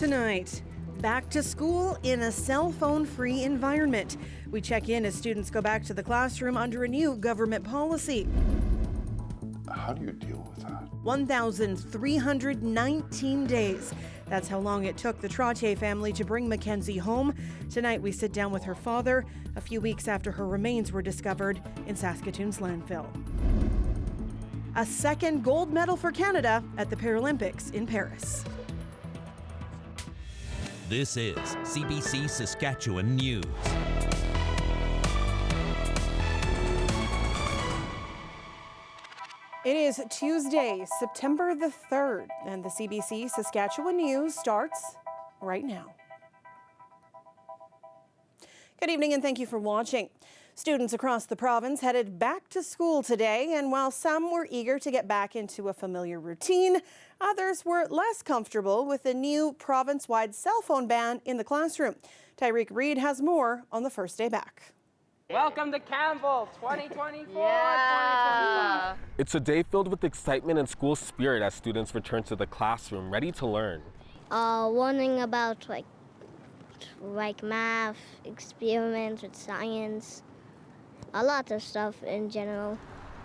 tonight. Back to school in a cell phone-free environment. We check in as students go back to the classroom under a new government policy. How do you deal with that? 1,319 days. That's how long it took the Trottier family to bring Mackenzie home. Tonight we sit down with her father a few weeks after her remains were discovered in Saskatoon's landfill. A second gold medal for Canada at the Paralympics in Paris. This is CBC Saskatchewan News. It is Tuesday, September the 3rd, and the CBC Saskatchewan News starts right now. Good evening and thank you for watching. Students across the province headed back to school today, and while some were eager to get back into a familiar routine, others were less comfortable with the new province-wide cell phone ban in the classroom. Tyreek Reed has more on the first day back. Welcome to Campbell 2024, 2025. It's a day filled with excitement and school spirit as students return to the classroom, ready to learn. Learning about like math, experiments with science, a lot of stuff in general.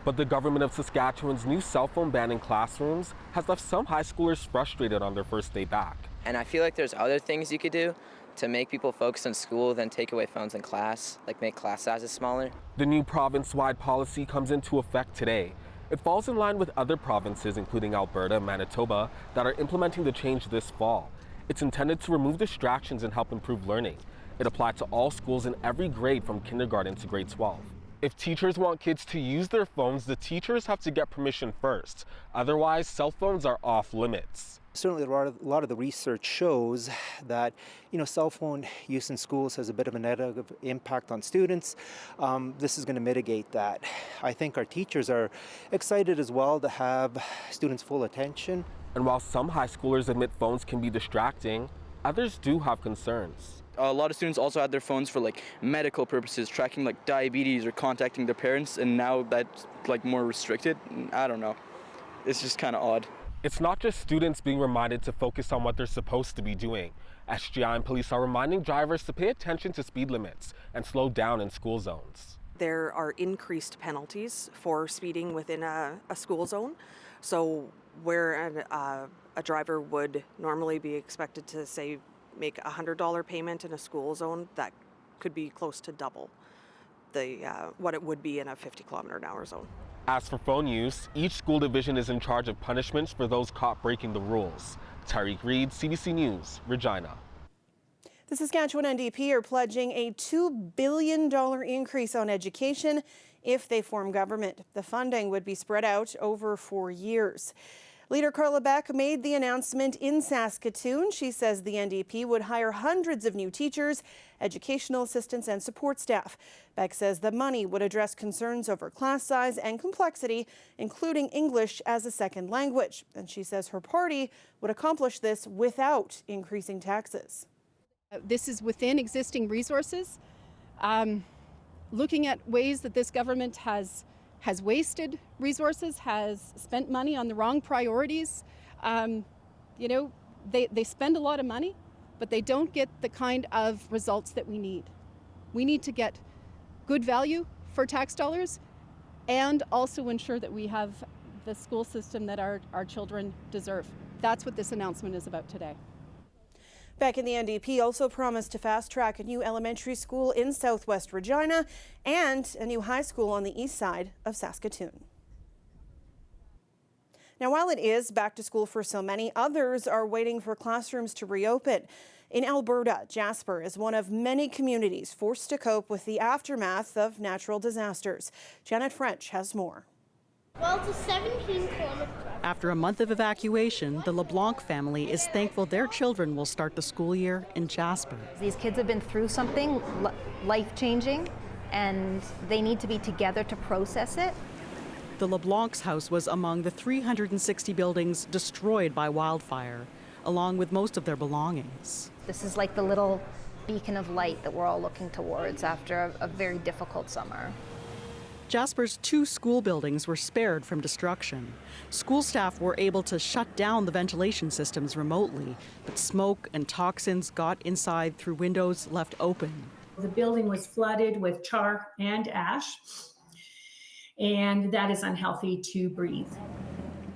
But the government of Saskatchewan's new cell phone ban in classrooms has left some high schoolers frustrated on their first day back. And I feel like there's other things you could do to make people focus on school than take away phones in class, like make class sizes smaller. The new province-wide policy comes into effect today. It falls in line with other provinces, including Alberta and Manitoba, that are implementing the change this fall. It's intended to remove distractions and help improve learning. It applies to all schools in every grade from kindergarten to grade 12. If teachers want kids to use their phones, the teachers have to get permission first. Otherwise, cell phones are off limits. Certainly a lot of the research shows that, cell phone use in schools has a bit of a negative impact on students. This is going to mitigate that. I think our teachers are excited as well to have students' full attention. And while some high schoolers admit phones can be distracting, others do have concerns. A lot of students also had their phones for medical purposes, tracking diabetes or contacting their parents, and now that's more restricted. I don't know. It's just kind of odd. It's not just students being reminded to focus on what they're supposed to be doing. SGI and police are reminding drivers to pay attention to speed limits and slow down in school zones. There are increased penalties for speeding within a school zone. So where a driver would normally be expected to, say, make a $100 payment in a school zone, that could be close to double what it would be in a 50-kilometer-an-hour zone. As for phone use, each school division is in charge of punishments for those caught breaking the rules. Tyreek Reed, CBC News, Regina. The Saskatchewan NDP are pledging a $2 billion increase on education if they form government. The funding would be spread out over 4 years. Leader Carla Beck made the announcement in Saskatoon. She says the NDP would hire hundreds of new teachers, educational assistants and support staff. Beck says the money would address concerns over class size and complexity, including English as a second language. And she says her party would accomplish this without increasing taxes. This is within existing resources. Looking at ways that this government has wasted resources, has spent money on the wrong priorities. They spend a lot of money, but they don't get the kind of results that we need. We need to get good value for tax dollars and also ensure that we have the school system that our children deserve. That's what this announcement is about today. Beck and the NDP also promised to fast-track a new elementary school in southwest Regina and a new high school on the east side of Saskatoon. Now, while it is back to school for so many, others are waiting for classrooms to reopen. In Alberta, Jasper is one of many communities forced to cope with the aftermath of natural disasters. Janet French has more. Well, it's a 17-kilometer. After a month of evacuation, the LeBlanc family is thankful their children will start the school year in Jasper. These kids have been through something life-changing, and they need to be together to process it. The LeBlanc's house was among the 360 buildings destroyed by wildfire, along with most of their belongings. This is like the little beacon of light that we're all looking towards after a very difficult summer. Jasper's 2 school buildings were spared from destruction. School staff were able to shut down the ventilation systems remotely, but smoke and toxins got inside through windows left open. The building was flooded with char and ash, and that is unhealthy to breathe.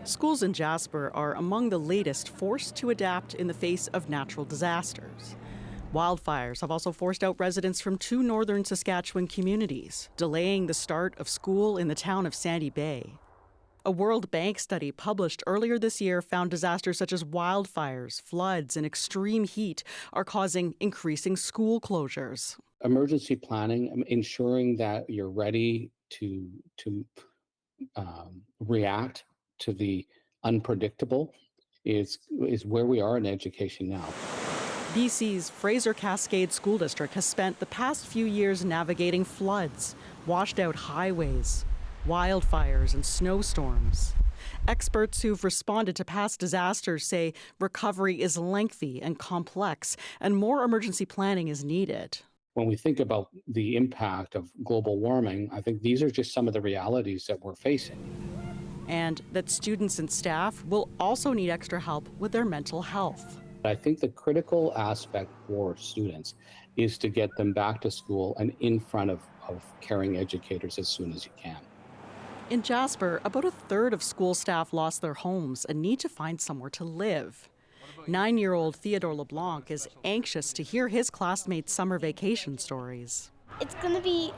Schools in Jasper are among the latest forced to adapt in the face of natural disasters. Wildfires have also forced out residents from 2 northern Saskatchewan communities, delaying the start of school in the town of Sandy Bay. A World Bank study published earlier this year found disasters such as wildfires, floods, and extreme heat are causing increasing school closures. Emergency planning, ensuring that you're ready to react to the unpredictable is where we are in education now. BC's Fraser Cascade School District has spent the past few years navigating floods, washed out highways, wildfires, and snowstorms. Experts who've responded to past disasters say recovery is lengthy and complex, and more emergency planning is needed. When we think about the impact of global warming, I think these are just some of the realities that we're facing. And that students and staff will also need extra help with their mental health. I think the critical aspect for students is to get them back to school and in front of caring educators as soon as you can. In Jasper, about a third of school staff lost their homes and need to find somewhere to live. 9-year-old Theodore LeBlanc is anxious to hear his classmates' summer vacation stories. It's going to be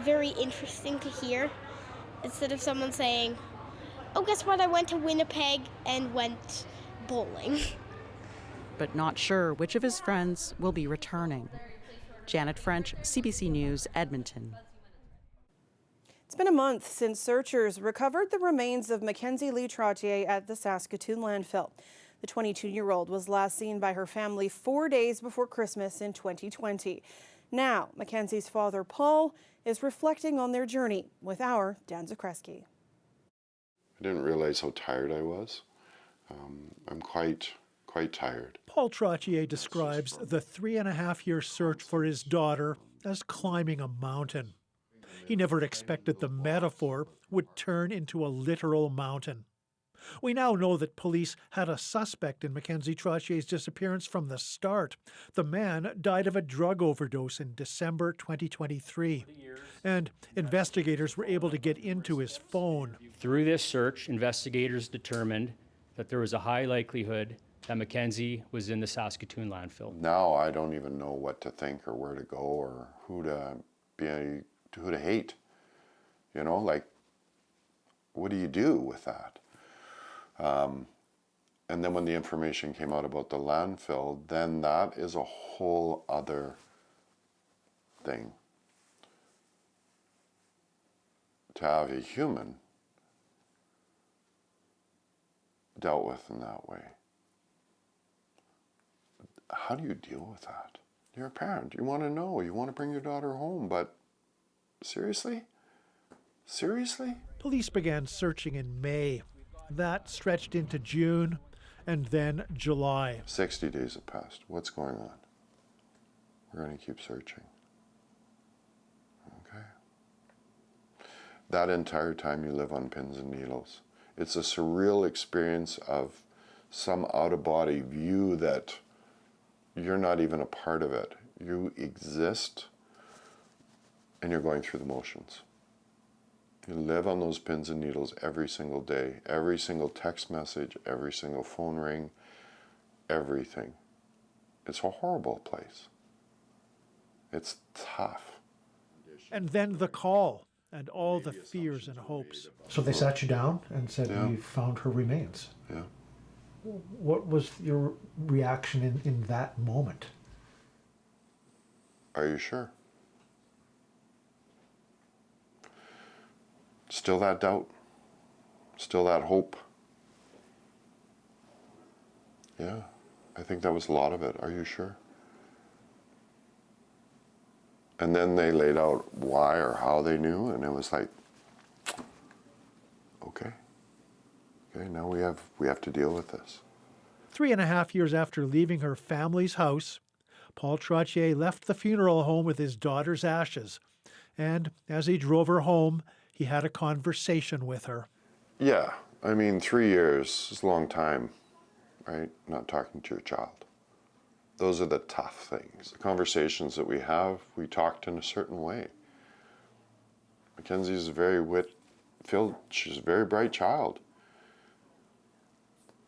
very interesting to hear, instead of someone saying, oh, guess what, I went to Winnipeg and went bowling. But not sure which of his friends will be returning. Janet French, CBC News, Edmonton. It's been a month since searchers recovered the remains of Mackenzie Trottier at the Saskatoon landfill. The 22-year-old was last seen by her family 4 days before Christmas in 2020. Now, Mackenzie's father, Paul, is reflecting on their journey with our Dan Zakreski. I didn't realize how tired I was. I'm quite tired. Paul Trottier describes the 3.5-year search for his daughter as climbing a mountain. He never expected the metaphor would turn into a literal mountain. We now know that police had a suspect in Mackenzie Trottier's disappearance from the start. The man died of a drug overdose in December 2023, and investigators were able to get into his phone. Through this search, investigators determined that there was a high likelihood that Mackenzie was in the Saskatoon landfill. Now I don't even know what to think or where to go or who to hate. You know, like, what do you do with that? And then when the information came out about the landfill, then that is a whole other thing. To have a human dealt with in that way. How do you deal with that? You're a parent. You want to know. You want to bring your daughter home, but seriously? Seriously? Police began searching in May. That stretched into June and then July. 60 days have passed. What's going on? We're going to keep searching. Okay. That entire time you live on pins and needles. It's a surreal experience of some out-of-body view that you're not even a part of it. You exist and you're going through the motions. You live on those pins and needles every single day, every single text message, every single phone ring, everything. It's a horrible place. It's tough. And then the call and all the fears and hopes. So they sat you down and said, we found her remains. Yeah. What was your reaction in that moment? Are you sure? Still that doubt? Still that hope? Yeah, I think that was a lot of it. Are you sure? And then they laid out why or how they knew, and it was like, okay, now we have to deal with this. 3.5 years after leaving her family's house, Paul Trottier left the funeral home with his daughter's ashes. And as he drove her home, he had a conversation with her. Yeah, I mean, 3 years is a long time, right? Not talking to your child. Those are the tough things. The conversations that we have, we talked in a certain way. Mackenzie's a very wit-filled, she's a very bright child.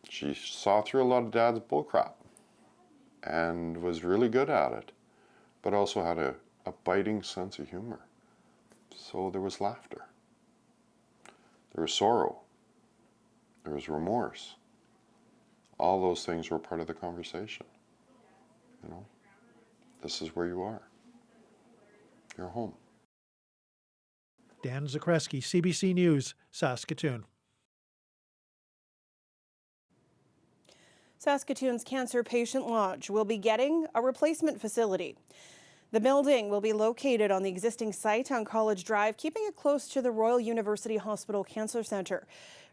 She saw through a lot of Dad's bullcrap and was really good at it, but also had a biting sense of humor. So there was laughter. There was sorrow. There was remorse. All those things were part of the conversation. You know, this is where you are. You're home. Dan Zakreski, CBC News, Saskatoon. Saskatoon's Cancer Patient Lodge will be getting a replacement facility. The building will be located on the existing site on College Drive, keeping it close to the Royal University Hospital Cancer Centre.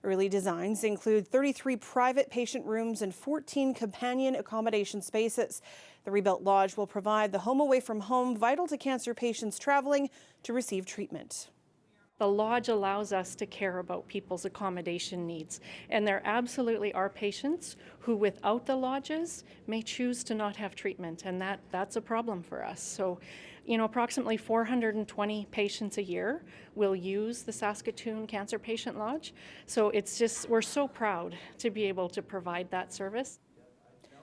Early designs include 33 private patient rooms and 14 companion accommodation spaces. The rebuilt lodge will provide the home away from home vital to cancer patients traveling to receive treatment. The lodge allows us to care about people's accommodation needs, and there absolutely are patients who without the lodges may choose to not have treatment, and that's a problem for us. So, you know, approximately 420 patients a year will use the Saskatoon Cancer Patient Lodge. So it's just, we're so proud to be able to provide that service.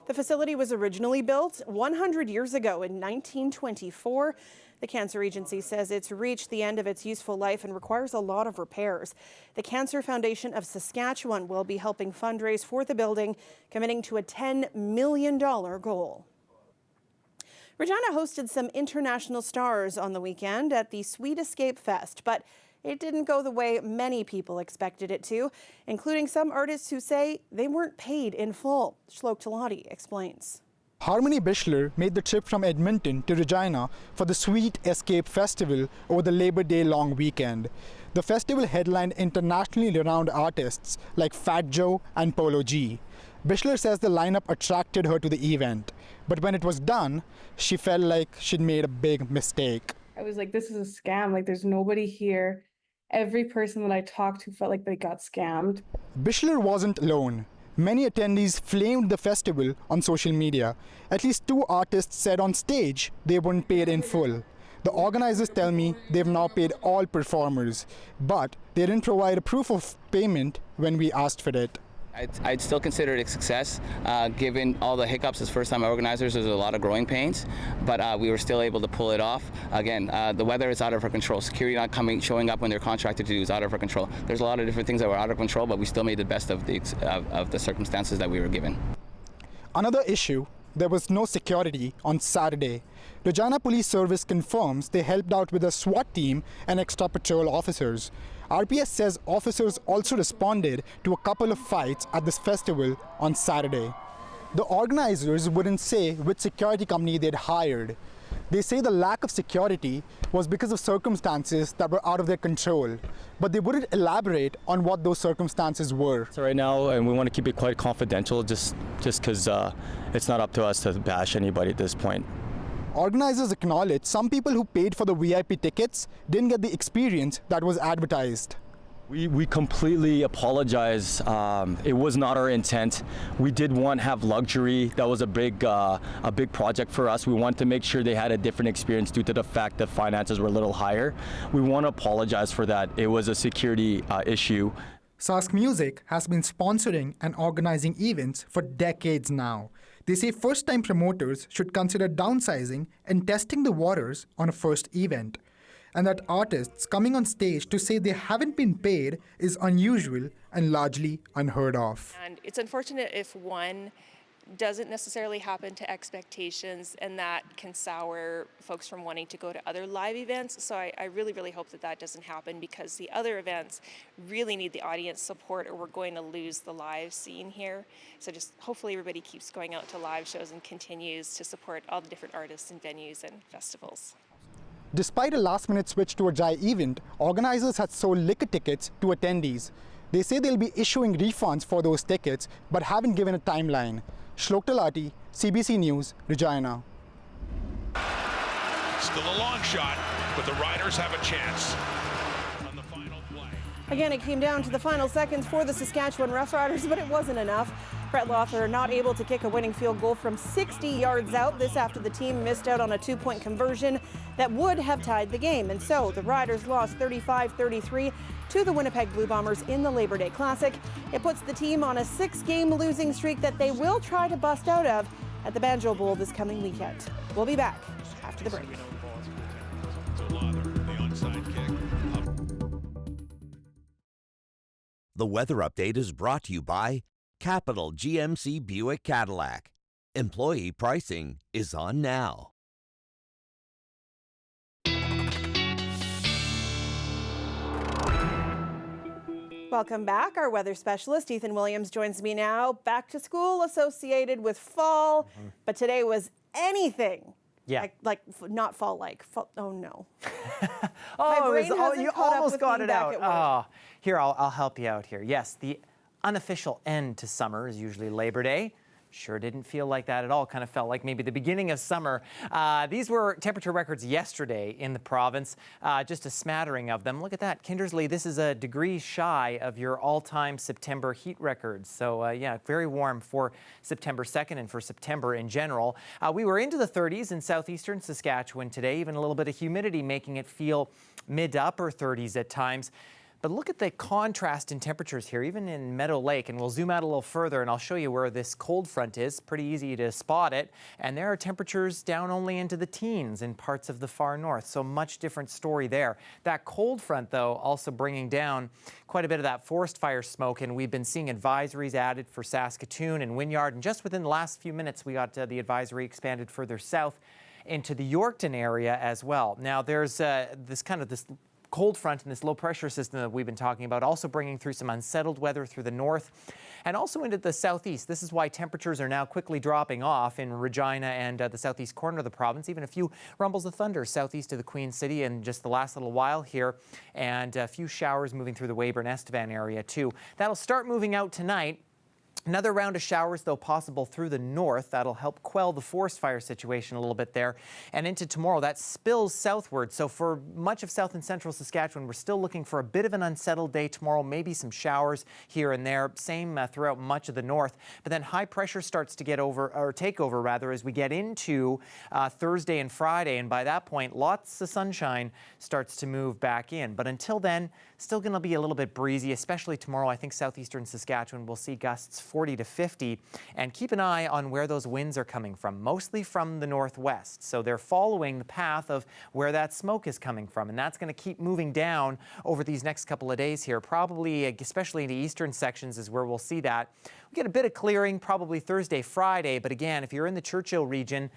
The facility was originally built 100 years ago in 1924. The Cancer Agency says it's reached the end of its useful life and requires a lot of repairs. The Cancer Foundation of Saskatchewan will be helping fundraise for the building, committing to a $10 million goal. Regina hosted some international stars on the weekend at the Sweet Escape Fest, but it didn't go the way many people expected it to, including some artists who say they weren't paid in full. Shlok Talati explains. Harmony Bishler made the trip from Edmonton to Regina for the Sweet Escape Festival over the Labor Day long weekend. The festival headlined internationally renowned artists like Fat Joe and Polo G. Bishler says the lineup attracted her to the event, but when it was done, she felt like she'd made a big mistake. I was like, this is a scam. Like, there's nobody here. Every person that I talked to felt like they got scammed. Bishler wasn't alone. Many attendees flamed the festival on social media. At least 2 artists said on stage they weren't paid in full. The organizers tell me they've now paid all performers, but they didn't provide a proof of payment when we asked for it. I'd still consider it a success, given all the hiccups as first-time organizers. There's a lot of growing pains, but we were still able to pull it off. Again, the weather is out of our control. Security not showing up when they're contracted to do is out of our control. There's a lot of different things that were out of control, but we still made the best of the circumstances that we were given. Another issue, there was no security on Saturday. Regina Police Service confirms they helped out with a SWAT team and extra patrol officers. RPS says officers also responded to a couple of fights at this festival on Saturday. The organizers wouldn't say which security company they'd hired. They say the lack of security was because of circumstances that were out of their control, but they wouldn't elaborate on what those circumstances were. So right now, and we want to keep it quite confidential just because it's not up to us to bash anybody at this point. Organizers acknowledge some people who paid for the VIP tickets didn't get the experience that was advertised. We completely apologize. It was not our intent. We did want to have luxury. That was a big project for us. We wanted to make sure they had a different experience due to the fact that finances were a little higher. We want to apologize for that. It was a security issue. Sask Music has been sponsoring and organizing events for decades now. They say first-time promoters should consider downsizing and testing the waters on a first event, and that artists coming on stage to say they haven't been paid is unusual and largely unheard of. And it's unfortunate if one doesn't necessarily happen to expectations, and that can sour folks from wanting to go to other live events. So I really, really hope that that doesn't happen, because the other events really need the audience support, or we're going to lose the live scene here. So just hopefully everybody keeps going out to live shows and continues to support all the different artists and venues and festivals. Despite a last-minute switch to a Jai event, organizers had sold liquor tickets to attendees. They say they'll be issuing refunds for those tickets, but haven't given a timeline. Shlok Talati, CBC News, Regina. Still a long shot, but the Riders have a chance. On the final Again, it came down to the final seconds for the Saskatchewan Roughriders, but it wasn't enough. Brett Lothar not able to kick a winning field goal from 60 yards out. This after the team missed out on a 2-point conversion that would have tied the game. And so the Riders lost 35-33 to the Winnipeg Blue Bombers in the Labor Day Classic. It puts the team on a 6-game losing streak that they will try to bust out of at the Banjo Bowl this coming weekend. We'll be back after the break. The weather update is brought to you by Capital GMC Buick Cadillac. Employee pricing is on now. Welcome back. Our weather specialist, Ethan Williams, joins me now. Back to school associated with fall, but today was anything. Yeah. Like not fall-like. Oh, no. Oh, brain hasn't you caught up almost with got being it back out. at work. Oh, here, I'll help you out here. Yes, the unofficial end to summer is usually Labor Day. Sure didn't feel like that at all. Kind of felt like maybe the beginning of summer. These were temperature records yesterday in the province, just a smattering of them. Look at that. Kindersley, this is a degree shy of your all-time September heat records. So, yeah, very warm for September 2nd and for September in general. We were into the 30s in southeastern Saskatchewan today, even a little bit of humidity making it feel mid to upper 30s at times. But look at the contrast in temperatures here, even in Meadow Lake. And we'll zoom out a little further and I'll show you where this cold front is. Pretty easy to spot it. And there are temperatures down only into the teens in parts of the far north. So much different story there. That cold front, though, also bringing down quite a bit of that forest fire smoke. And we've been seeing advisories added for Saskatoon and Wynyard. And just within the last few minutes, we got the advisory expanded further south into the Yorkton area as well. Now, there's this cold front and this low pressure system that we've been talking about also bringing through some unsettled weather through the north and also into the southeast. This is why temperatures are now quickly dropping off in Regina and the southeast corner of the province. Even a few rumbles of thunder southeast of the Queen City in just the last little while here, and a few showers moving through the Weyburn-Estevan area too. That'll start moving out tonight. Another round of showers, though, possible through the north. That'll help quell the forest fire situation a little bit there. And into tomorrow, that spills southward. So for much of south and central Saskatchewan, we're still looking for a bit of an unsettled day tomorrow, maybe some showers here and there. Same throughout much of the north. But then high pressure starts to take over rather, as we get into Thursday and Friday. And by that point, lots of sunshine starts to move back in. But until then, still going to be a little bit breezy, especially tomorrow. I think southeastern Saskatchewan will see gusts 40 to 50. And keep an eye on where those winds are coming from, mostly from the northwest. So they're following the path of where that smoke is coming from. And that's going to keep moving down over these next couple of days here. Probably, especially in the eastern sections, is where we'll see that. We get a bit of clearing probably Thursday, Friday. But again, if you're in the Churchill region,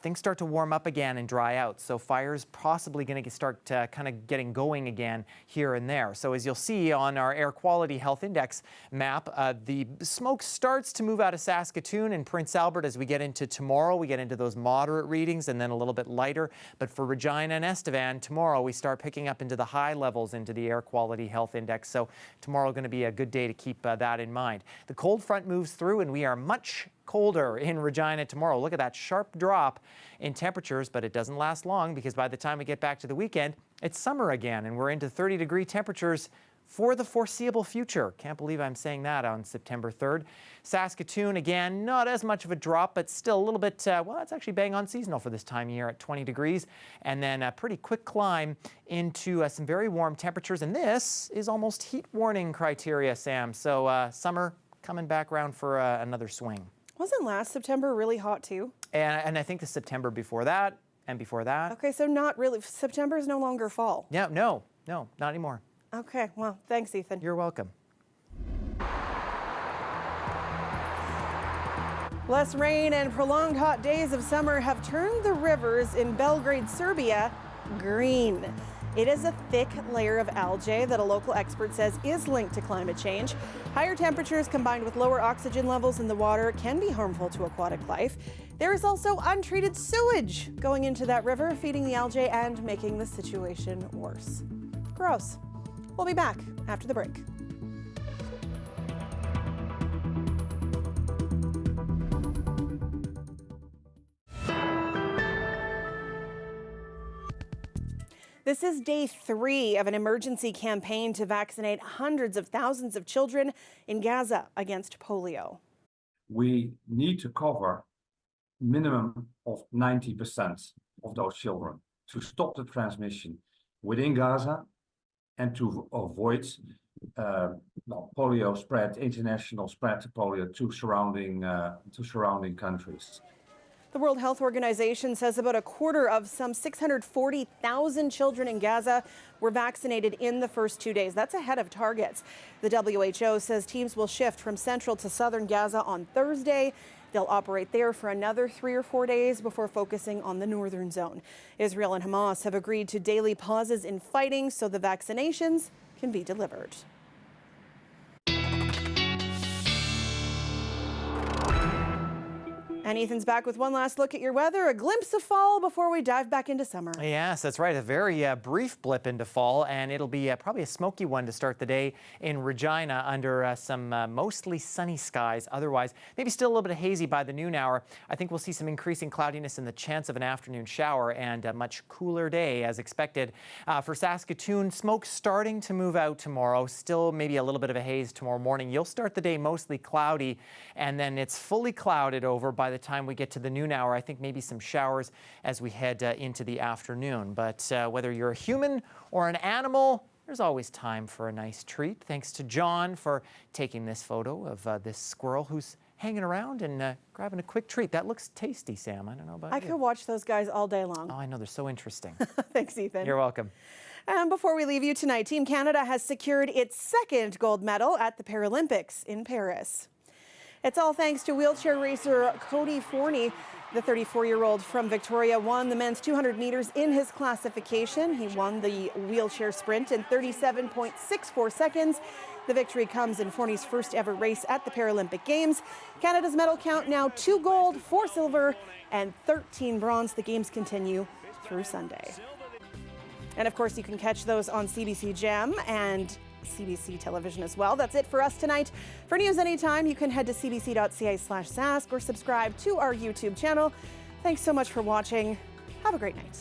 things start to warm up again and dry out. So fires possibly going to start kind of getting going again here and there. So as you'll see on our air quality health index map, the smoke starts to move out of Saskatoon and Prince Albert as we get into tomorrow. We get into those moderate readings and then a little bit lighter. But for Regina and Estevan, tomorrow we start picking up into the high levels into the air quality health index. So tomorrow going to be a good day to keep that in mind. The cold front moves through and we are much colder in Regina tomorrow. Look at that sharp drop in temperatures, but it doesn't last long because by the time we get back to the weekend, it's summer again and we're into 30-degree temperatures for the foreseeable future. Can't believe I'm saying that on September 3rd. Saskatoon, again, not as much of a drop, but still a little bit, well, it's actually bang on seasonal for this time of year at 20 degrees. And then a pretty quick climb into some very warm temperatures. And this is almost heat warning criteria, Sam. So summer coming back around for another swing. Wasn't last September really hot too? And I think the September before that and before that. Okay, so not really. September is no longer fall. Yeah, no, not anymore. Okay, well, thanks, Ethan. You're welcome. Less rain and prolonged hot days of summer have turned the rivers in Belgrade, Serbia, green. It is a thick layer of algae that a local expert says is linked to climate change. Higher temperatures combined with lower oxygen levels in the water can be harmful to aquatic life. There is also untreated sewage going into that river, feeding the algae and making the situation worse. Gross. We'll be back after the break. This is day 3 of an emergency campaign to vaccinate hundreds of thousands of children in Gaza against polio. We need to cover minimum of 90% of those children to stop the transmission within Gaza and to avoid polio spread, international spread to polio to surrounding countries. The World Health Organization says about a quarter of some 640,000 children in Gaza were vaccinated in the first 2 days. That's ahead of targets. The WHO says teams will shift from central to southern Gaza on Thursday. They'll operate there for another 3 or 4 days before focusing on the northern zone. Israel and Hamas have agreed to daily pauses in fighting so the vaccinations can be delivered. And Ethan's back with one last look at your weather, a glimpse of fall before we dive back into summer. Yes, that's right. A very brief blip into fall, and it'll be probably a smoky one to start the day in Regina under some mostly sunny skies. Otherwise, maybe still a little bit hazy by the noon hour. I think we'll see some increasing cloudiness and the chance of an afternoon shower and a much cooler day as expected. For Saskatoon, smoke starting to move out tomorrow. Still maybe a little bit of a haze tomorrow morning. You'll start the day mostly cloudy, and then it's fully clouded over by the time we get to the noon hour. I think maybe some showers as we head into the afternoon. But whether you're a human or an animal, there's always time for a nice treat. Thanks to John for taking this photo of this squirrel who's hanging around and grabbing a quick treat. That looks tasty, Sam. I don't know about you. I could watch those guys all day long. Oh, I know. They're so interesting. Thanks, Ethan. You're welcome. And before we leave you tonight, Team Canada has secured its second gold medal at the Paralympics in Paris. It's all thanks to wheelchair racer Cody Forney. The 34-year-old from Victoria won the men's 200 meters in his classification. He won the wheelchair sprint in 37.64 seconds. The victory comes in Forney's first ever race at the Paralympic Games. Canada's medal count now 2 gold, 4 silver, and 13 bronze. The games continue through Sunday. And of course, you can catch those on CBC Gem and CBC television as well. That's it for us tonight. For news anytime, you can head to cbc.ca/Sask or subscribe to our YouTube channel. Thanks so much for watching. Have a great night.